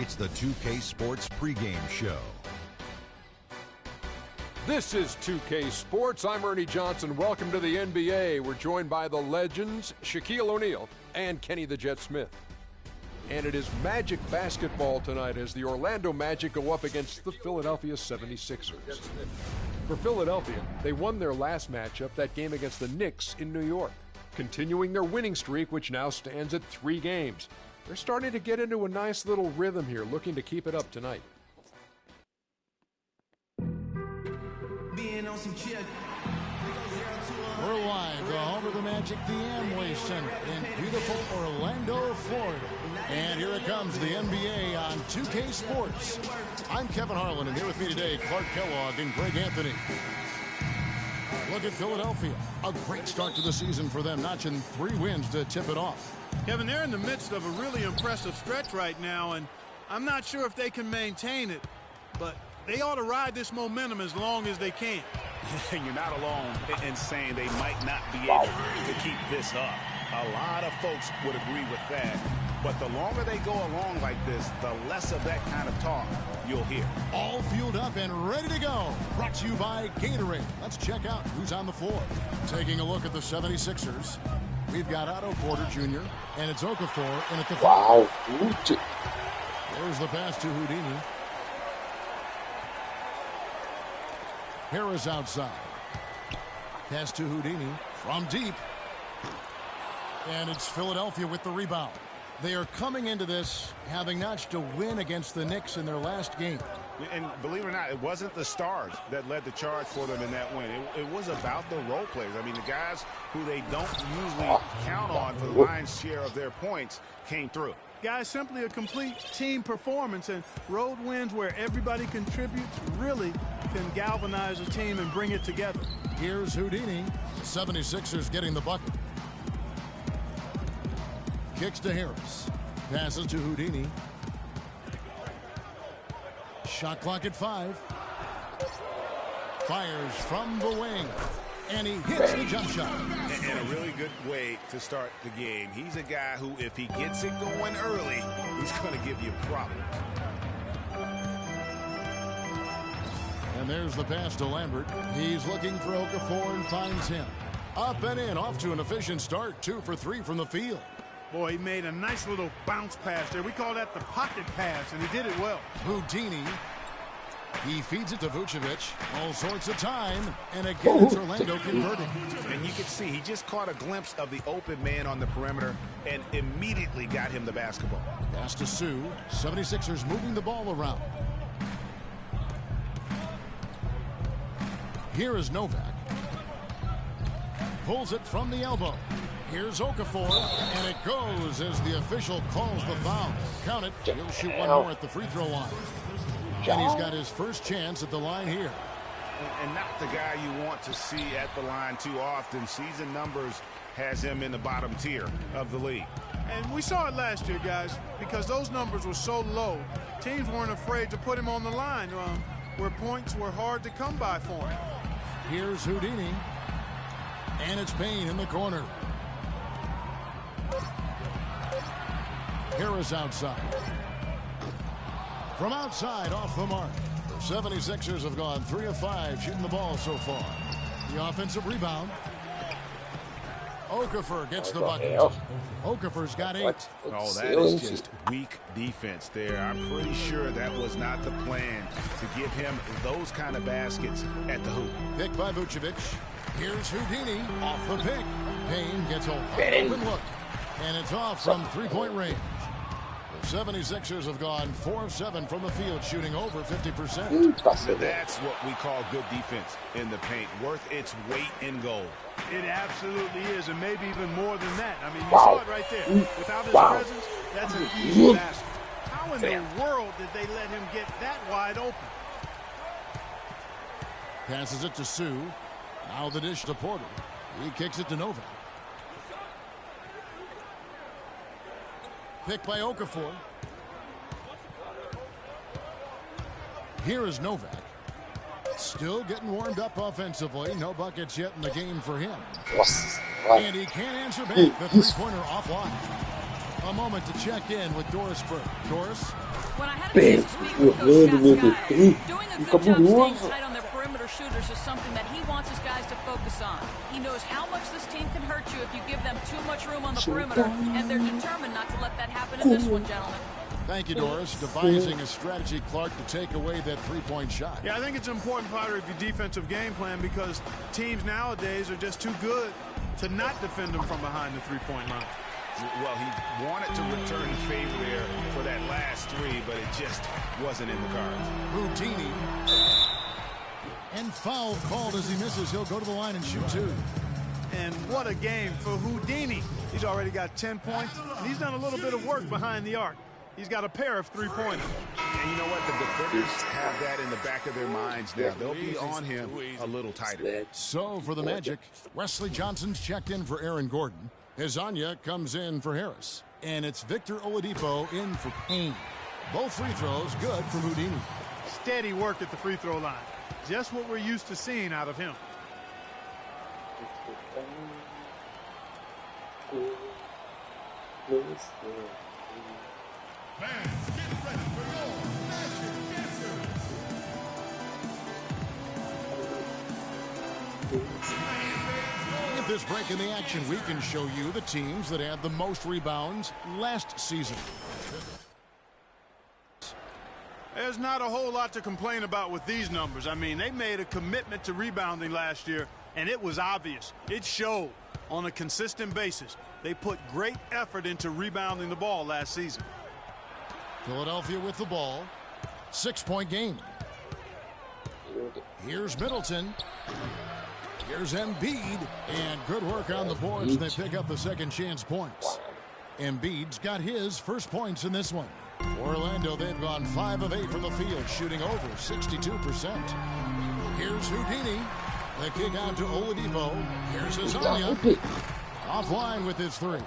It's the 2K Sports pregame show. This is 2K Sports. I'm Ernie Johnson. Welcome to the NBA. We're joined by the legends Shaquille O'Neal and Kenny the Jet Smith. And it is Magic basketball tonight as the Orlando Magic go up against the Philadelphia 76ers. For Philadelphia, they won their last matchup, that game against the Knicks in New York, continuing their winning streak, which now stands at 3 games. They're starting to get into a nice little rhythm here, looking to keep it up tonight. We're live, the home of the Magic, the Amway Center in beautiful Orlando, Florida. And here it comes, the NBA on 2K Sports. I'm Kevin Harlan, and here with me today, Clark Kellogg and Greg Anthony. Look at Philadelphia. A great start to the season for them, notching 3 wins to tip it off. Kevin, they're in the midst of a really impressive stretch right now, and I'm not sure if they can maintain it, but they ought to ride this momentum as long as they can. You're not alone in saying they might not be able to keep this up. A lot of folks would agree with that. But the longer they go along like this, the less of that kind of talk you'll hear. All fueled up and ready to go. Brought to you by Gatorade. Let's check out who's on the floor. Taking a look at the 76ers. We've got Otto Porter Jr. and it's Okafor in at the foul. There's the pass to Houdini. Harris outside. Pass to Houdini from deep. And it's Philadelphia with the rebound. They are coming into this having notched a win against the Knicks in their last game. And believe it or not, it wasn't the stars that led the charge for them in that win. It was about the role players. I mean, the guys who they don't usually count on for the lion's share of their points came through. Guys, simply a complete team performance, and road wins where everybody contributes really can galvanize a team and bring it together. Here's Houdini. 76ers getting the bucket. Kicks to Harris. Passes to Houdini. Shot clock at 5. Fires from the wing. And he hits the jump shot. And a really good way to start the game. He's a guy who, if he gets it going early, he's going to give you problems. And there's the pass to Lambert. He's looking for Okafor and finds him. Up and in, off to an efficient start. 2 for 3 from the field. Boy, he made a nice little bounce pass there. We call that the pocket pass, and he did it well. Houdini. He feeds it to Vucevic. All sorts of time. And again, it's Orlando converting. And you can see he just caught a glimpse of the open man on the perimeter and immediately got him the basketball. Pass to Sue. 76ers moving the ball around. Here is Novak. Pulls it from the elbow. Here's Okafor, and it goes as the official calls the foul. Count it. He'll shoot one more at the free throw line. And he's got his first chance at the line here. And not the guy you want to see at the line too often. Season numbers has him in the bottom tier of the league. And we saw it last year, guys, because those numbers were so low. Teams weren't afraid to put him on the line where points were hard to come by for him. Here's Houdini. And it's Payne in the corner. Harris outside. From outside, off the mark. The 76ers have gone 3 of 5 shooting the ball so far. The offensive rebound. Okafor gets the bucket. Okafor's got 8. Oh, that is just weak defense there. I'm pretty sure that was not the plan to give him those kind of baskets at the hoop. Pick by Vucevic. Here's Houdini off the pick. Payne gets a open look. And it's off from 3-point range. The 76ers have gone 4 of 7 from the field, shooting over 50%. That's what we call good defense in the paint, worth its weight in gold. It absolutely is, and maybe even more than that. I mean, you saw it right there. Without his presence, that's an easy basket. How in the world did they let him get that wide open? Passes it to Sue. Now the dish to Porter. He kicks it to Novak. Pick by Okafor. Here is Novak. Still getting warmed up offensively. No buckets yet in the game for him. And he can't answer back. The three-pointer offline. A moment to check in with Doris Burke. Doris? When I had a chance to speak with Coach Scott, doing a good job staying tight on their perimeter shooters is something that he wants his guys to focus on. He knows how much this team can hurt you if you give them too much room on the perimeter, and they're determined not to let that happen in this one, gentlemen. Thank you, Doris. Devising a strategy, Clark, to take away that three-point shot. Yeah, I think it's an important part of your defensive game plan because teams nowadays are just too good to not defend them from behind the three-point line. Well, he wanted to return the favor there for that last three, but it just wasn't in the cards. Houdini. And foul called as he misses. He'll go to the line and shoot two. And what a game for Houdini. He's already got 10 points, and he's done a little bit of work behind the arc. He's got a pair of three-pointers. And you know what? The defenders have that in the back of their minds now. They'll be on him a little tighter. So for the Magic, Wesley Johnson's checked in for Aaron Gordon. Hezonja comes in for Harris. And it's Victor Oladipo in for Payne. Both free throws good for Houdini. Steady work at the free throw line. Just what we're used to seeing out of him. At this break in the action, we can show you the teams that had the most rebounds last season. There's not a whole lot to complain about with these numbers. I mean, they made a commitment to rebounding last year, and it was obvious. It showed on a consistent basis. They put great effort into rebounding the ball last season. Philadelphia with the ball. 6-point game. Here's Middleton. Here's Embiid. And good work on the boards. They pick up the second chance points. Embiid's got his first points in this one. Orlando, they've gone 5 of 8 from the field, shooting over 62%. Here's Houdini. The kick out to Oladipo. Here's Hezonja. Offline with his three.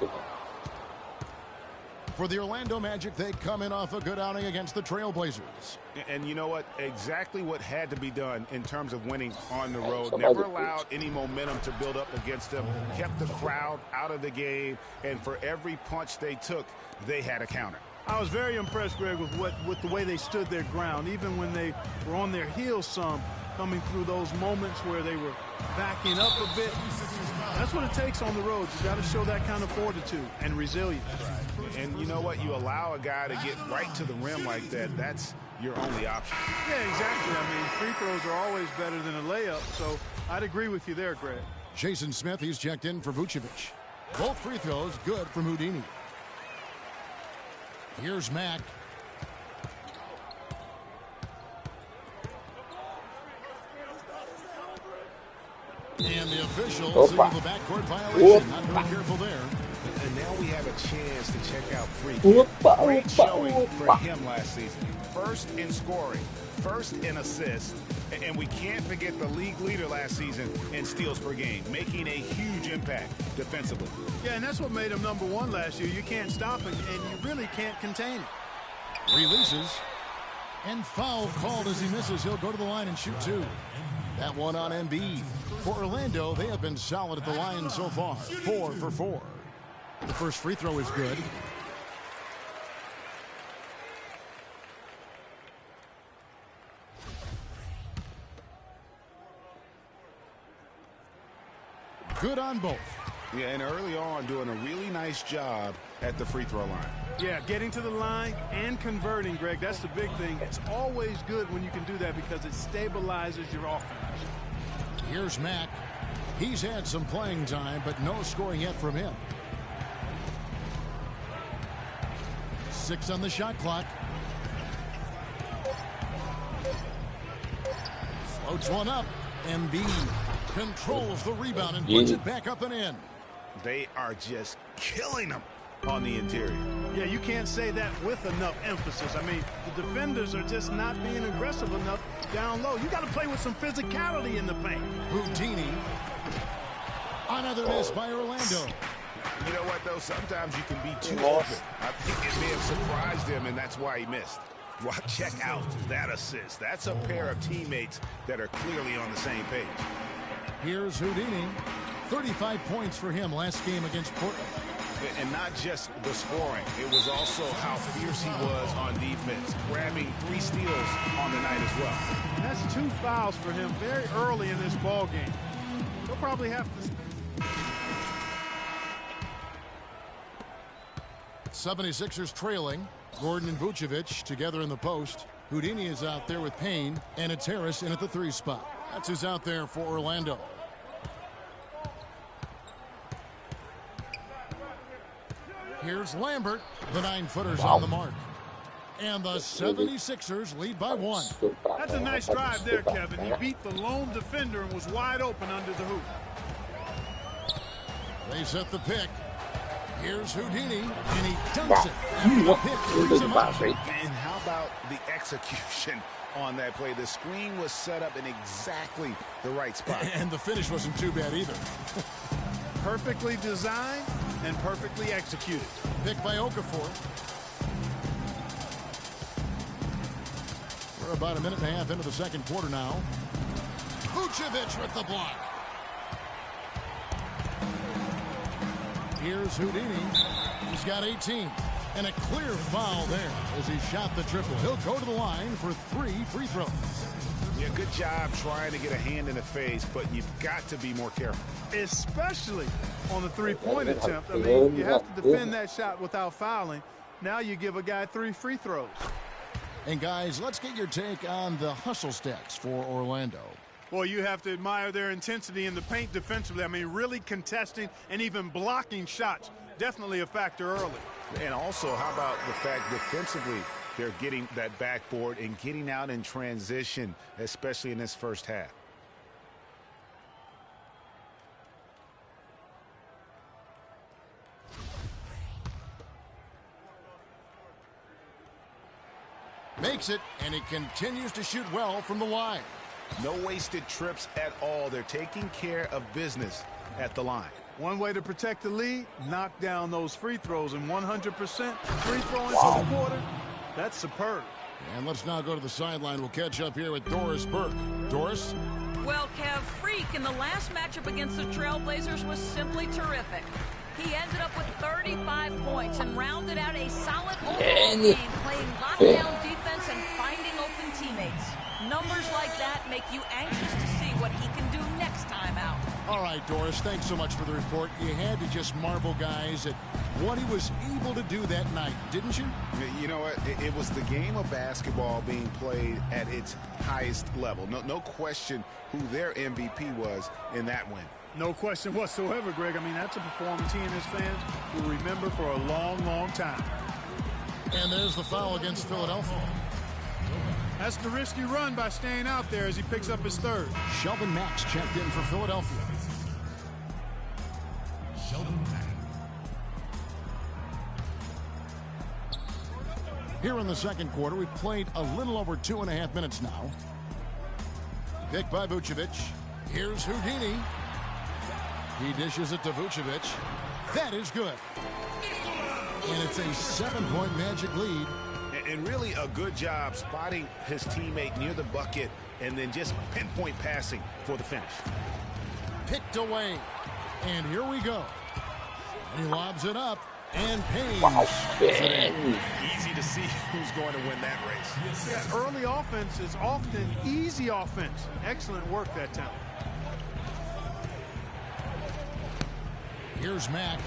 For the Orlando Magic, they come in off a good outing against the Trailblazers. And you know what? Exactly what had to be done in terms of winning on the road. Never allowed any momentum to build up against them. Kept the crowd out of the game. And for every punch they took, they had a counter. I was very impressed, Greg, with the way they stood their ground, even when they were on their heels some, coming through those moments where they were backing up a bit. That's what it takes on the road. You got to show that kind of fortitude and resilience. And you know what? You allow a guy to get right to the rim like that, that's your only option. Yeah, exactly. I mean, free throws are always better than a layup, so I'd agree with you there, Greg. Jason Smith, he's checked in for Vucevic. Both free throws good from Houdini. Here's Mack. And the officials see the backcourt violation. Not very careful there. And now we have a chance to check out free kick. Great showing for him last season. First in scoring, first in assists, and we can't forget the league leader last season in steals per game, making a huge impact defensively. Yeah, and that's what made him #1 last year. You can't stop it, and you really can't contain it. Releases. And foul called as he misses. He'll go to the line and shoot two. That one on Embiid. For Orlando, they have been solid at the line so far. 4 for 4. The first free throw is good. Good on both. Yeah, and early on doing a really nice job at the free throw line. Yeah, getting to the line and converting, Greg. That's the big thing. It's always good when you can do that because it stabilizes your offense. Here's Mack. He's had some playing time, but no scoring yet from him. 6 on the shot clock. Floats one up. Embiid controls the rebound and puts it back up and in. They are just killing them on the interior. Yeah, you can't say that with enough emphasis. I mean, the defenders are just not being aggressive enough down low. You got to play with some physicality in the paint. Houdini. Another miss by Orlando. You know what, though? Sometimes you can be too open. I think it may have surprised him, and that's why he missed. Well, check out that assist. That's a pair of teammates that are clearly on the same page. Here's Houdini. 35 points for him last game against Portland. And not just the scoring. It was also how fierce he was on defense, grabbing 3 steals on the night as well. And that's 2 fouls for him very early in this ball game. He'll probably have to... 76ers trailing. Gordon and Vucevic together in the post. Houdini is out there with Payne, and it's Harris in at the 3 spot. That's who's out there for Orlando. Here's Lambert. The 9-footer's on the mark. And the 76ers lead by 1. That's a nice drive there, Kevin. He beat the lone defender and was wide open under the hoop. They set the pick. Here's Houdini, and he dunks it. And the pick brings him up. And how about the execution on that play? The screen was set up in exactly the right spot. And the finish wasn't too bad either. Perfectly designed and perfectly executed. Pick by Okafor. We're about a minute and a half into the second quarter now. Vucevic with the block. Here's Houdini. He's got 18. And a clear foul there as he shot the triple. He'll go to the line for 3 free throws. Yeah, good job trying to get a hand in the face, but you've got to be more careful. Especially on the 3-point attempt. I mean, you have to defend that shot without fouling. Now you give a guy 3 free throws. And guys, let's get your take on the hustle stats for Orlando. Well, you have to admire their intensity in the paint defensively. I mean, really contesting and even blocking shots. Definitely a factor early. And also, how about the fact defensively, they're getting that backboard and getting out in transition, especially in this first half. Makes it, and he continues to shoot well from the line. No wasted trips at all. They're taking care of business at the line. One way to protect the lead, knock down those free throws, and 100% free throw into the quarter. That's superb. And let's now go to the sideline. We'll catch up here with Doris Burke. Doris? Well, Kev, Freak in the last matchup against the Trailblazers was simply terrific. He ended up with 35 points and rounded out a solid overall game, playing lockdown defense and finding open teammates. Numbers like that make you anxious to see what he can do next time out. All right, Doris, thanks so much for the report. You had to just marvel, guys, at what he was able to do that night, didn't you? You know what? It was the game of basketball being played at its highest level. No question who their MVP was in that win. No question whatsoever, Greg. I mean, that's a performance he and his fans will remember for a long, long time. And there's the foul against Philadelphia. That's the risky run by staying out there as he picks up his 3rd. Sheldon Max checked in for Philadelphia. Here in the second quarter, we've played a little over 2.5 minutes now. Pick by Vucevic. Here's Houdini. He dishes it to Vucevic. That is good. And it's a 7-point Magic lead. And really a good job spotting his teammate near the bucket and then just pinpoint passing for the finish. Picked away. And here we go. And he lobs it up. And Payne. Easy to see who's going to win that race. Yeah, early offense is often easy offense. Excellent work that time. Here's Mack.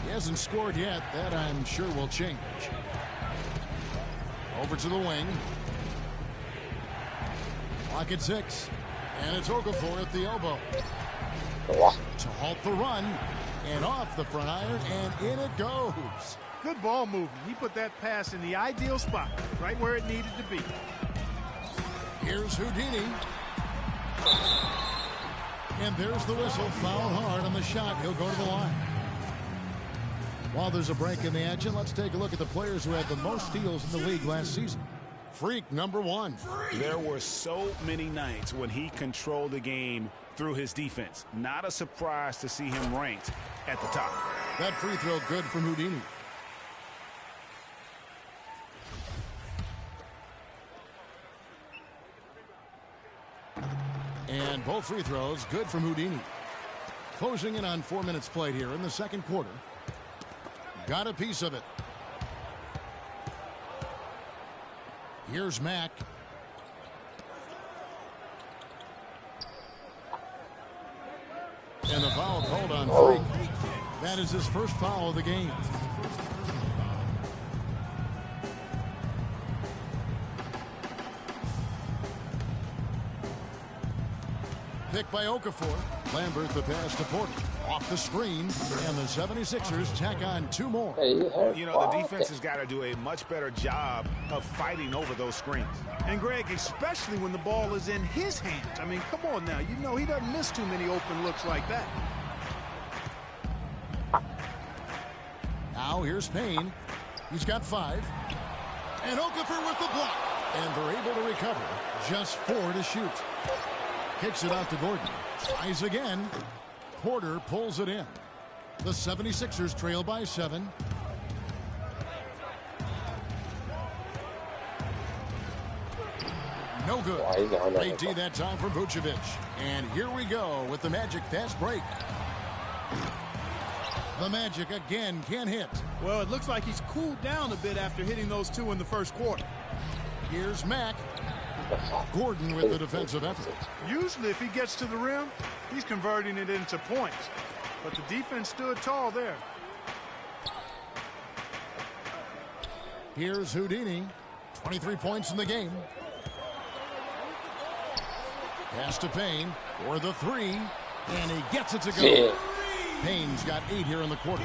He hasn't scored yet. That I'm sure will change. Over to the wing. Clock at 6. And it's Okafor at the elbow. To halt the run. And off the front iron. And in it goes. Good ball movement. He put that pass in the ideal spot. Right where it needed to be. Here's Houdini. And there's the whistle. Foul hard on the shot. He'll go to the line. While there's a break in the action, let's take a look at the players who had the most steals in the league last season. Freak, number 1. There were so many nights when he controlled the game through his defense. Not a surprise to see him ranked at the top. That free throw good from Houdini. And both free throws good from Houdini. Closing in on 4 minutes played here in the second quarter. Got a piece of it. Here's Mack. And the foul called on Freak. That is his first foul of the game. Pick by Okafor. Lambert the pass to Porter. Off the screen, and the 76ers tack on 2 more. You know, the defense has got to do a much better job of fighting over those screens. And, Greg, especially when the ball is in his hands. I mean, come on now. You know he doesn't miss too many open looks like that. Now here's Payne. He's got 5. And Okafor with the block. And they're able to recover. Just 4 to shoot. Kicks it out to Gordon. Tries again. Porter pulls it in. The 76ers trail by 7. No good. Great D that time from Vucevic. And here we go with the Magic fast break. The Magic again can't hit. Well, it looks like he's cooled down a bit after hitting those 2 in the first quarter. Here's Mack. Gordon with the defensive effort. Usually if he gets to the rim, he's converting it into points. But the defense stood tall there. Here's Houdini. 23 points in the game. Pass to Payne for the 3. And he gets it to go. Payne's got 8 here in the quarter.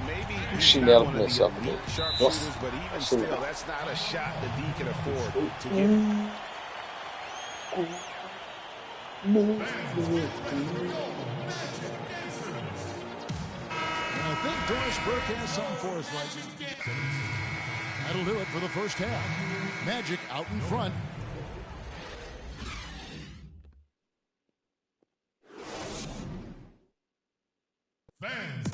Maybe he's not one of the elite sharpshooters, but even still, that's not a shot that D can afford to get. And I think Doris Burke has something for us right now. That'll do it for the first half. Magic out in front. Fans.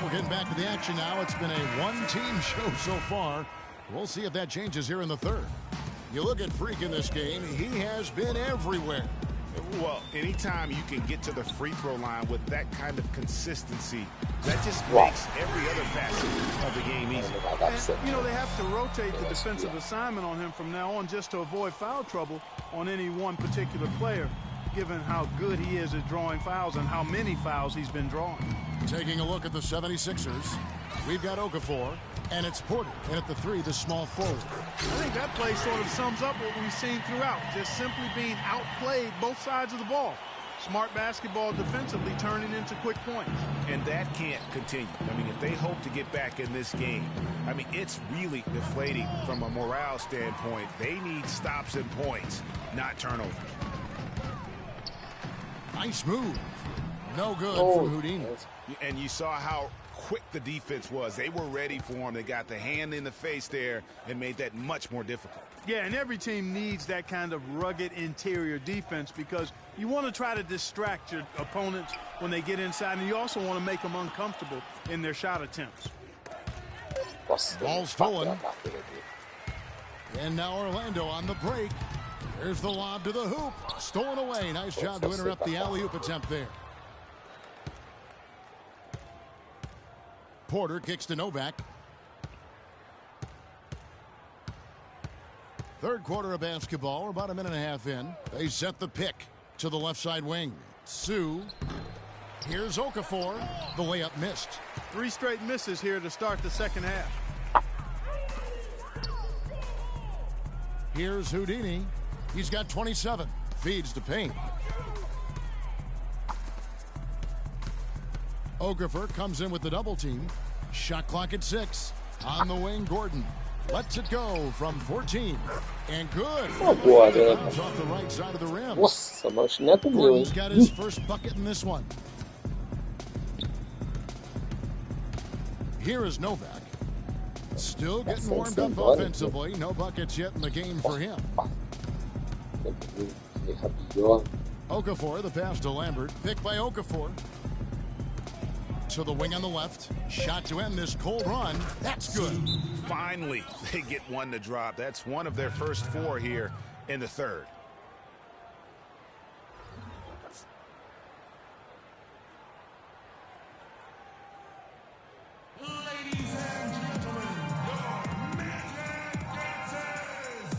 We're getting back to the action now. It's been a one-team show so far. We'll see if that changes here in the third. You look at Freak in this game, he has been everywhere. Well, anytime you can get to the free throw line with that kind of consistency, that just makes every other facet of the game easy. And, you know, they have to rotate the defensive assignment on him from now on just to avoid foul trouble on any one particular player, given how good he is at drawing fouls and how many fouls he's been drawing. Taking a look at the 76ers, we've got Okafor, and it's Porter. And at the 3, the small forward. I think that play sort of sums up what we've seen throughout, just simply being outplayed both sides of the ball. Smart basketball defensively turning into quick points. And that can't continue. I mean, if they hope to get back in this game, I mean, it's really deflating from a morale standpoint. They need stops and points, not turnovers. Nice move. No good from Houdini. And you saw how quick the defense was. They were ready for him. They got the hand in the face there and made that much more difficult. Yeah, and every team needs that kind of rugged interior defense because you want to try to distract your opponents when they get inside, and you also want to make them uncomfortable in their shot attempts. Ball stolen. And now Orlando on the break. There's the lob to the hoop. Stolen away. Nice job to interrupt the alley-oop attempt there. Porter kicks to Novak. Third quarter of basketball. We're about a minute and a half in. They set the pick to the left side wing. Sue. Here's Okafor. The layup missed. 3 straight misses here to start the second half. Here's Houdini. He's got 27. Feeds to Payne. Okafor comes in with the double team. Shot clock at 6. On the wing, Gordon lets it go from 14. And good. Off the right side of the rim. Gordon's got his first bucket in this one. Here is Novak. Still getting warmed up offensively. No buckets yet in the game for him. Okafor, the pass to Lambert. Picked by Okafor. To the wing on the left. Shot to end this cold run. That's good. Finally, they get one to drop. That's one of their first 4 here in the third. Ladies and gentlemen, the Magic Dancers.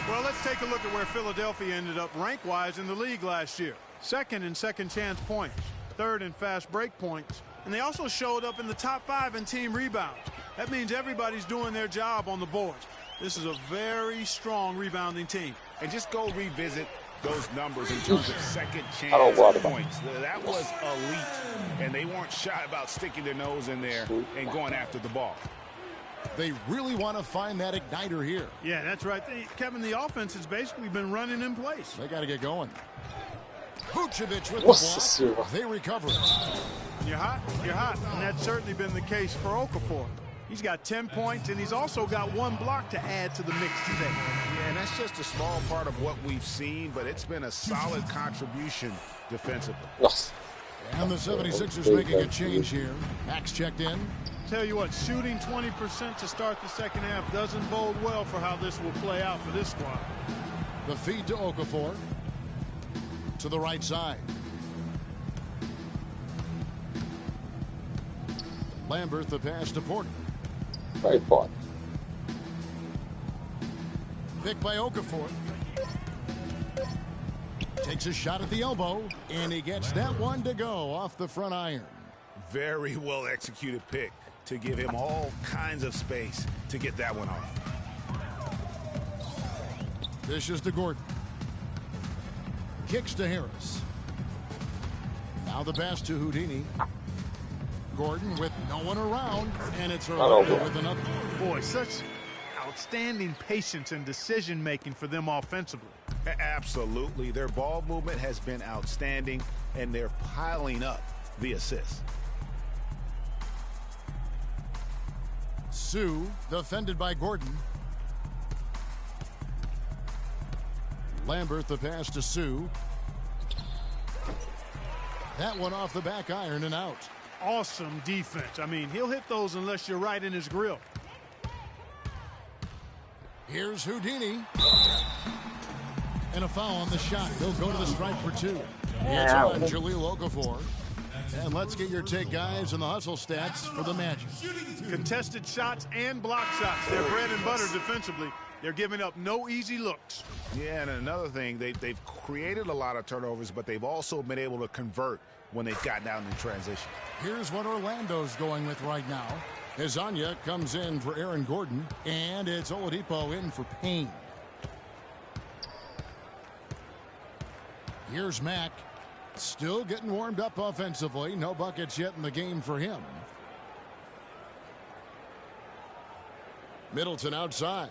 Well, let's take a look at where Philadelphia ended up rank-wise in the league last year. Second in second chance points, third in fast break points, and they also showed up in the top 5 in team rebounds. That means everybody's doing their job on the boards. This is a very strong rebounding team. And just go revisit those numbers in terms of second chance points. That was elite, and they weren't shy about sticking their nose in there and going after the ball. They really want to find that igniter here. Yeah, that's right. Kevin, the offense has basically been running in place. They got to get going. Vucevic with the block. They recover it. You're hot, and that's certainly been the case for Okafor. He's got 10 points, and he's also got 1 block to add to the mix today. Yeah, and that's just a small part of what we've seen, but it's been a solid contribution defensively. And the 76ers making a change here. Max checked in. Tell you what, shooting 20% to start the second half doesn't bode well for how this will play out for this squad. The feed to Okafor. To the right side. Lambert the pass to Porter. Right point. Pick by Okafor. Takes a shot at the elbow, and he gets that one to go off the front iron. Very well executed pick to give him all kinds of space to get that one off. Dishes to Gordon. Kicks to Harris. Now the pass to Houdini. Gordon with no one around, and it's Orlando with another. Boy, such outstanding patience and decision-making for them offensively. Absolutely. Their ball movement has been outstanding, and they're piling up the assists. Sue, defended by Gordon. Lambert, the pass to Sue. That one off the back iron and out. Awesome defense. I mean, he'll hit those unless you're right in his grill. Here's Houdini. And a foul on the shot. He'll go to the stripe for 2. It's on Jahlil Okafor. And let's get your take, guys, on the hustle stats for the Magic. Contested shots and block shots. They're bread and butter defensively. They're giving up no easy looks. Yeah, and another thing, they've created a lot of turnovers, but they've also been able to convert when they've gotten down in transition. Here's what Orlando's going with right now. Hezonja comes in for Aaron Gordon, and it's Oladipo in for Payne. Here's Mack. Still getting warmed up offensively. No buckets yet in the game for him. Middleton outside.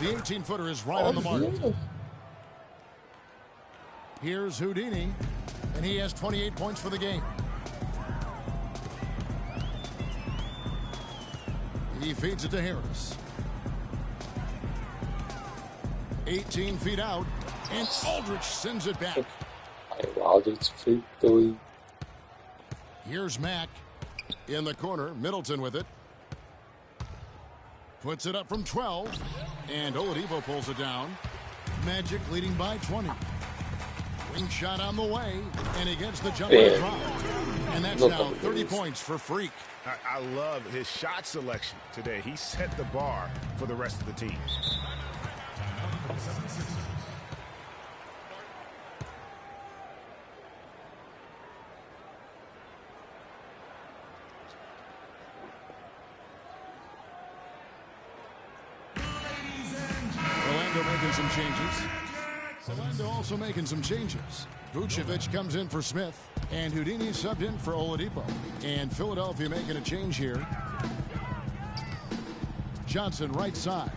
The 18-footer is right on the mark. Here's Houdini, and he has 28 points for the game. He feeds it to Harris. 18 feet out, and Aldridge sends it back. Here's Mack in the corner. Middleton with it. Puts it up from 12, and Oladipo pulls it down. Magic leading by 20. Wing shot on the way, and he gets the jump and drop. And that's now 30 points for Freak. I love his shot selection today. He set the bar for the rest of the team. Orlando making some changes. Orlando also making some changes. Vucevic comes in for Smith, and Houdini subbed in for Oladipo. And Philadelphia making a change here. Johnson right side.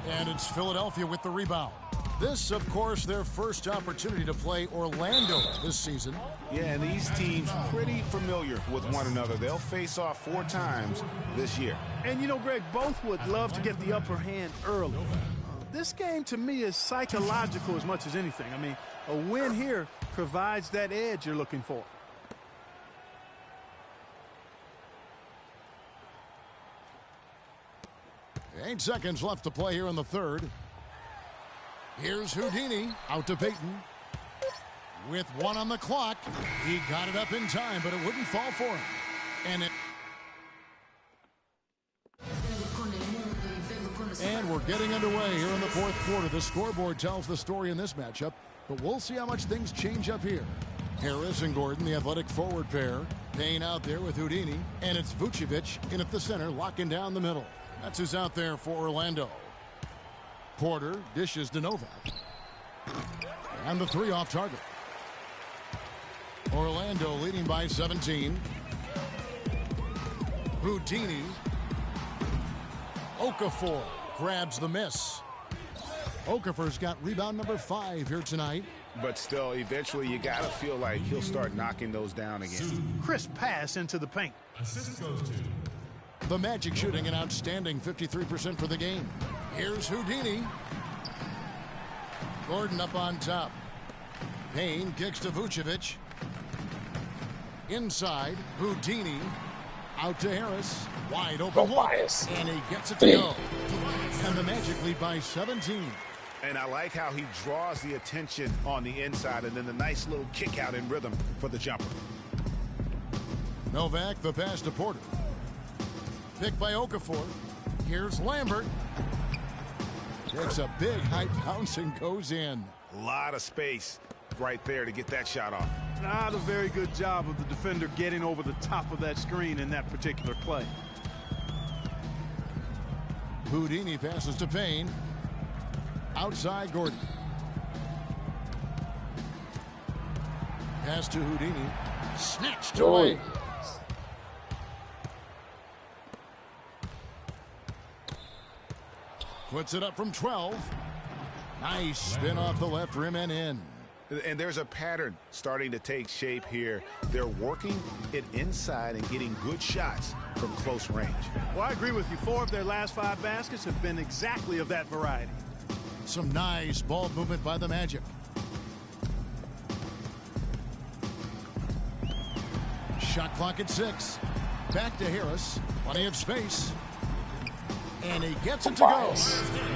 And it's Philadelphia with the rebound. This, of course, their first opportunity to play Orlando this season. Yeah, and these teams pretty familiar with one another. They'll face off 4 times this year. And, you know, Greg, both would love to get the upper hand early. This game, to me, is psychological as much as anything. I mean, a win here provides that edge you're looking for. 8 seconds left to play here in the third. Here's Houdini out to Peyton. With 1 on the clock. He got it up in time, but it wouldn't fall for him. And we're getting underway here in the fourth quarter. The scoreboard tells the story in this matchup, but we'll see how much things change up here. Harris and Gordon, the athletic forward pair. Payne out there with Houdini, and it's Vucevic in at the center, locking down the middle. That's who's out there for Orlando. Porter dishes to Novak. And the 3 off target. Orlando leading by 17. Houdini. Okafor grabs the miss. Okafor's got rebound number 5 here tonight. But still, eventually you got to feel like he'll start knocking those down again. Crisp pass into the paint. Assist goes to The Magic shooting an outstanding 53% for the game. Here's Houdini. Gordon up on top. Payne kicks to Vucevic. Inside, Houdini. Out to Harris. Wide open look. And he gets it to go. And the Magic lead by 17. And I like how he draws the attention on the inside and then the nice little kick out in rhythm for the jumper. Novak, the pass to Porter. Picked by Okafor. Here's Lambert. Takes a big high bounce and goes in. A lot of space right there to get that shot off. Not a very good job of the defender getting over the top of that screen in that particular play. Houdini passes to Payne. Outside Gordon. Pass to Houdini. Snatched away. Puts it up from 12. Nice spin off the left rim and in. And there's a pattern starting to take shape here. They're working it inside and getting good shots from close range. Well, I agree with you. 4 of their last 5 baskets have been exactly of that variety. Some nice ball movement by the Magic. Shot clock at 6. Back to Harris. Plenty of space. And he gets it to go.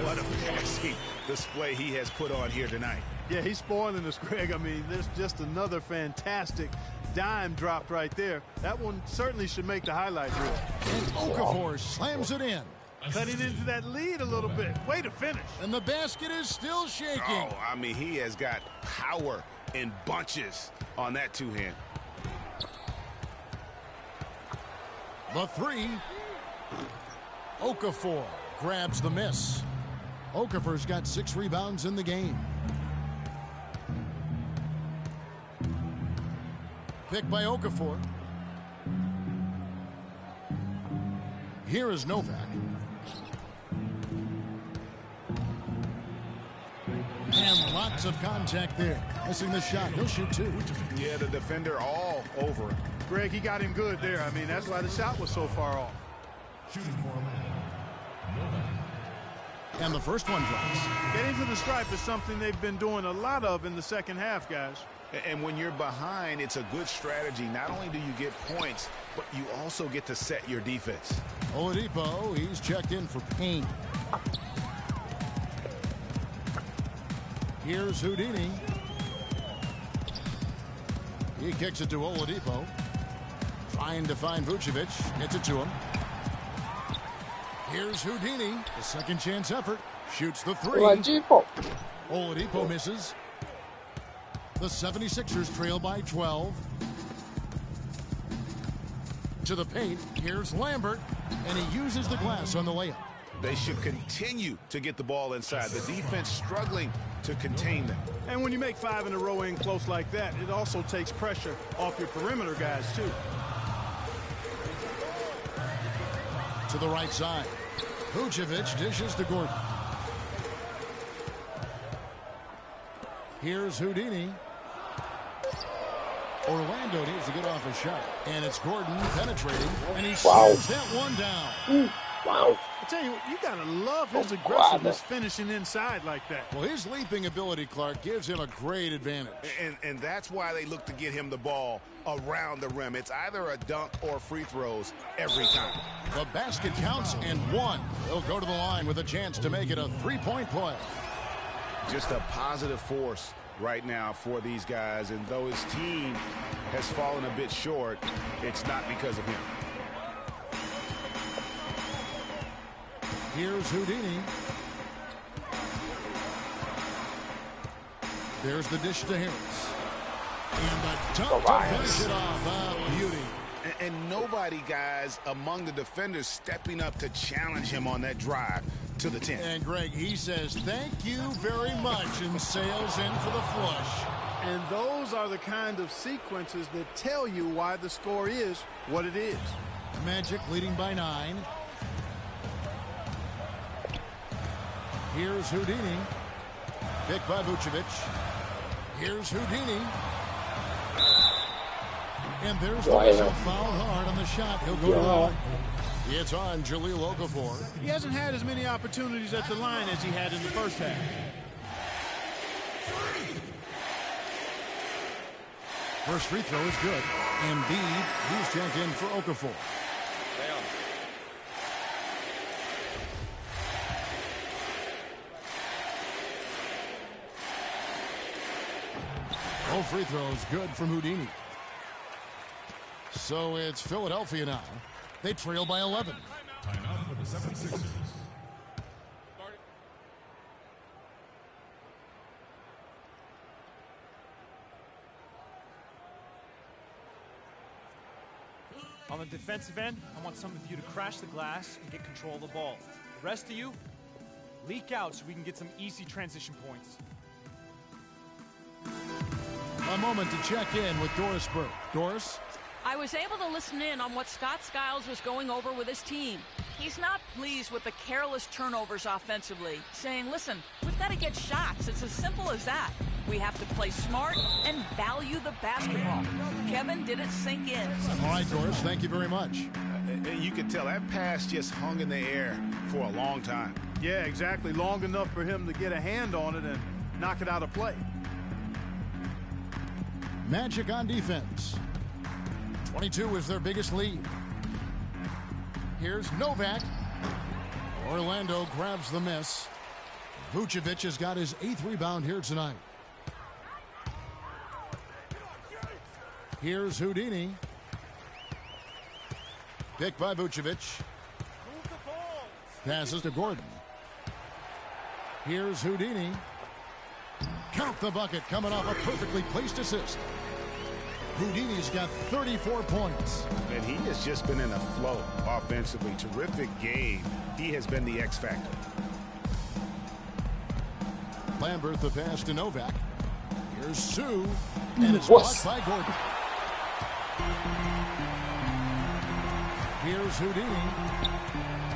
What a passing display he has put on here tonight. Yeah, he's spoiling us, Greg. I mean, there's just another fantastic dime dropped right there. That one certainly should make the highlight reel. And Okafor slams it in. Cutting into that lead a little bit. Way to finish. And the basket is still shaking. Oh, I mean, he has got power in bunches on that 2-hand. The 3. Okafor grabs the miss. Okafor's got 6 rebounds in the game. Picked by Okafor. Here is Novak. And lots of contact there. Missing the shot. He'll shoot 2. Yeah, the defender all over him. Greg, he got him good there. I mean, that's why the shot was so far off. shooting for Orlando. And the first one drops. Getting to the stripe is something they've been doing a lot of in the second half, guys. And when you're behind, it's a good strategy. Not only do you get points, but you also get to set your defense. Oladipo, he's checked in for Payne. Here's Houdini. He kicks it to Oladipo. Trying to find Vucevic. Gets it to him. Here's Houdini. The second chance effort. Shoots the three. Oladipo misses. The 76ers trail by 12. To the paint. Here's Lambert. And he uses the glass on the layup. They should continue to get the ball inside. The defense struggling to contain them. And when you make 5 in a row in close like that, it also takes pressure off your perimeter guys, too. To the right side. Vucevic dishes to Gordon. Here's Houdini. Orlando needs to get off a shot. And it's Gordon penetrating. And he slams that one down. Wow. I tell you, you got to love his aggressiveness finishing inside like that. Well, his leaping ability, Clark, gives him a great advantage. And that's why they look to get him the ball around the rim. It's either a dunk or free throws every time. The basket counts and one. He'll go to the line with a chance to make it a three-point play. Just a positive force right now for these guys. And though his team has fallen a bit short, it's not because of him. Here's Houdini. There's the dish to Harris. And the dunk to finish it off. Beauty. And nobody, guys, among the defenders stepping up to challenge him on that drive to the 10. And, Greg, he says thank you very much and sails in for the flush. And those are the kind of sequences that tell you why the score is what it is. Magic leading by 9. Here's Houdini. Picked by Vucevic. Here's Houdini. And there's the whistle. Fouled hard on the shot. He'll go to the line. It's on Jahlil Okafor. He hasn't had as many opportunities at the line as he had in the first half. First free throw is good. Embiid, he's checked in for Okafor. No free throws, good from Houdini. So it's Philadelphia now. They trail by 11. Timeout for the 76ers. On the defensive end, I want some of you to crash the glass and get control of the ball. The rest of you, leak out so we can get some easy transition points. A moment to check in with Doris Burke. Doris? I was able to listen in on what Scott Skiles was going over with his team. He's not pleased with the careless turnovers offensively, saying, listen, we've got to get shots. It's as simple as that. We have to play smart and value the basketball. Kevin, did it sink in? All right, Doris, thank you very much. You could tell that pass just hung in the air for a long time. Yeah, exactly. Long enough for him to get a hand on it and knock it out of play. Magic on defense. 22 is their biggest lead. Here's Novak. Orlando grabs the miss. Vucevic has got his 8th rebound here tonight. Here's Houdini. Picked by Vucevic. Passes to Gordon. Here's Houdini. Count the bucket, coming off a perfectly placed assist. Houdini's got 34 points. And he has just been in a flow offensively. Terrific game. He has been the X factor. Lambert the pass to Novak. Here's Sue. And it's blocked by Gordon. Here's Houdini.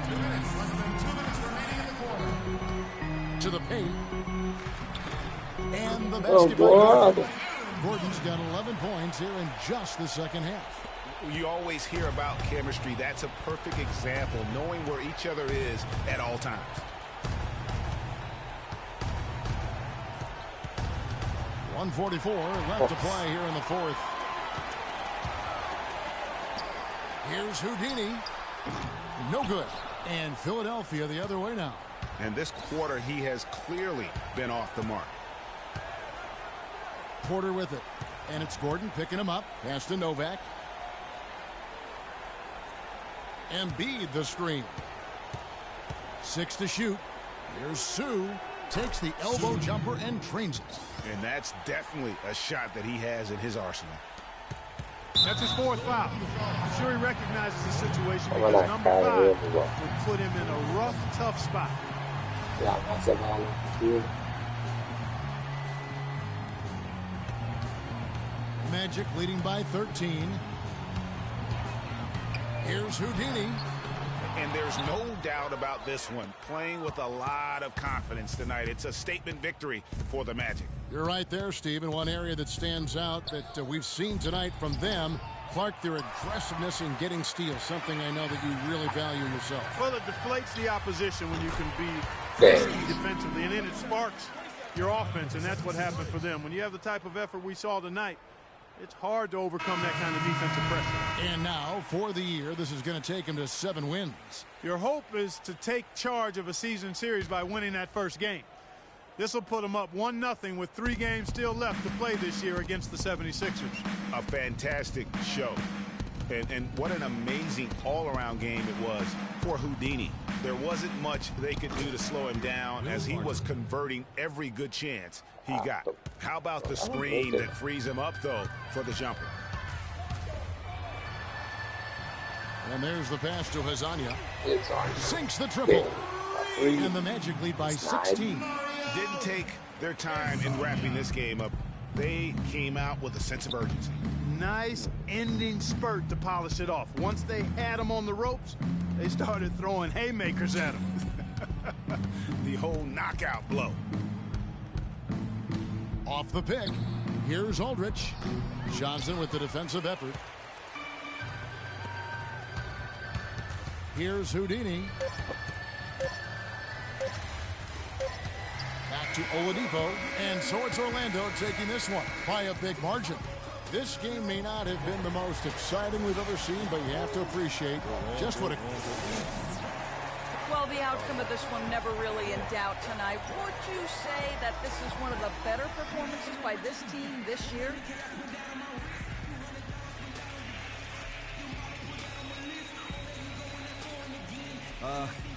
2 minutes, less than 2 minutes remaining in the quarter. To the paint. And the basketball. Gordon's got 11 points here in just the second half. You always hear about chemistry. That's a perfect example, knowing where each other is at all times. .144 left to play here in the fourth. Here's Houdini. No good. And Philadelphia the other way now. And this quarter, he has clearly been off the mark. Porter with it. And it's Gordon picking him up. Pass to Novak. Embiid the screen. 6 to shoot. Here's Sue. Takes the elbow jumper and trains it. And that's definitely a shot that he has in his arsenal. That's his 4th foul. I'm sure he recognizes the situation because number 5 would put him in a rough, tough spot. Magic leading by 13. Here's Houdini. And there's no doubt about this one. Playing with a lot of confidence tonight. It's a statement victory for the Magic. You're right there, Steve. And one area that stands out that we've seen tonight from them Clark, their aggressiveness in getting steals, something I know that you really value yourself. Well, it deflates the opposition when you can be defensively, and then it sparks your offense, and that's what happened for them. When you have the type of effort we saw tonight, it's hard to overcome that kind of defensive pressure. And now, for the year, this is going to take him to 7 wins. Your hope is to take charge of a season series by winning that first game. This will put them up 1-0 with 3 games still left to play this year against the 76ers. A fantastic show. And what an amazing all-around game it was for Houdini. There wasn't much they could do to slow him down as he was converting every good chance he got. How about the screen that frees him up, though, for the jumper? And there's the pass to Hazania. Sinks the triple. And the Magic lead by 16. Didn't take their time in wrapping this game up. They came out with a sense of urgency. Nice ending spurt to polish it off. Once they had him on the ropes, they started throwing haymakers at him. The whole knockout blow. Off the pick, here's Aldrich. Johnson with the defensive effort. Here's Houdini. Back to Oladipo, and so it's Orlando taking this one by a big margin. This game may not have been the most exciting we've ever seen, but you have to appreciate just what it... Well, the outcome of this one never really in doubt tonight. Would you say that this is one of the better performances by this team this year?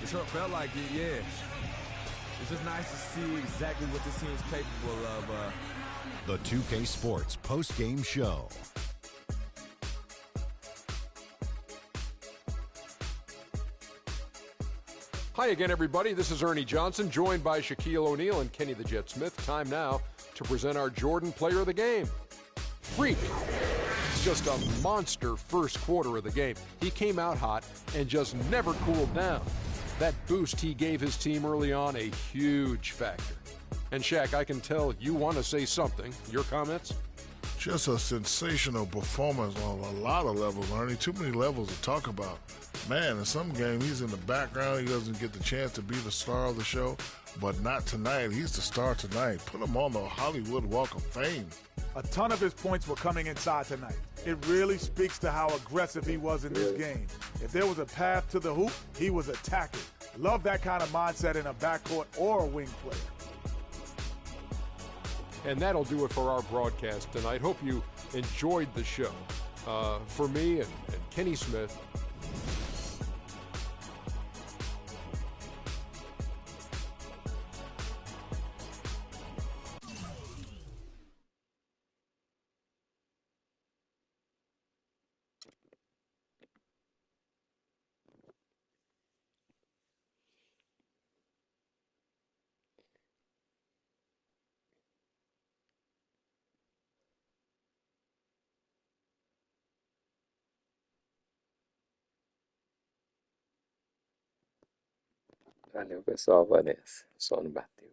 It sure felt like it, yeah. It's just nice to see exactly what this team's capable of. The 2K Sports post-game show. Hi again, everybody. This is Ernie Johnson, joined by Shaquille O'Neal and Kenny the Jet Smith. Time now to present our Jordan Player of the Game. Freak. It's just a monster first quarter of the game. He came out hot and just never cooled down. That boost he gave his team early on, a huge factor. And Shaq, I can tell you want to say something. Your comments? Just a sensational performance on a lot of levels, Ernie. Too many levels to talk about. Man, in some game, he's in the background. He doesn't get the chance to be the star of the show, but not tonight. He's the star tonight. Put him on the Hollywood Walk of Fame. A ton of his points were coming inside tonight. It really speaks to how aggressive he was in this game. If there was a path to the hoop, he was attacking. Love that kind of mindset in a backcourt or a wing player. And that'll do it for our broadcast tonight. Hope you enjoyed the show. For me and Kenny Smith, Valeu, pessoal. Vanessa. O sono bateu.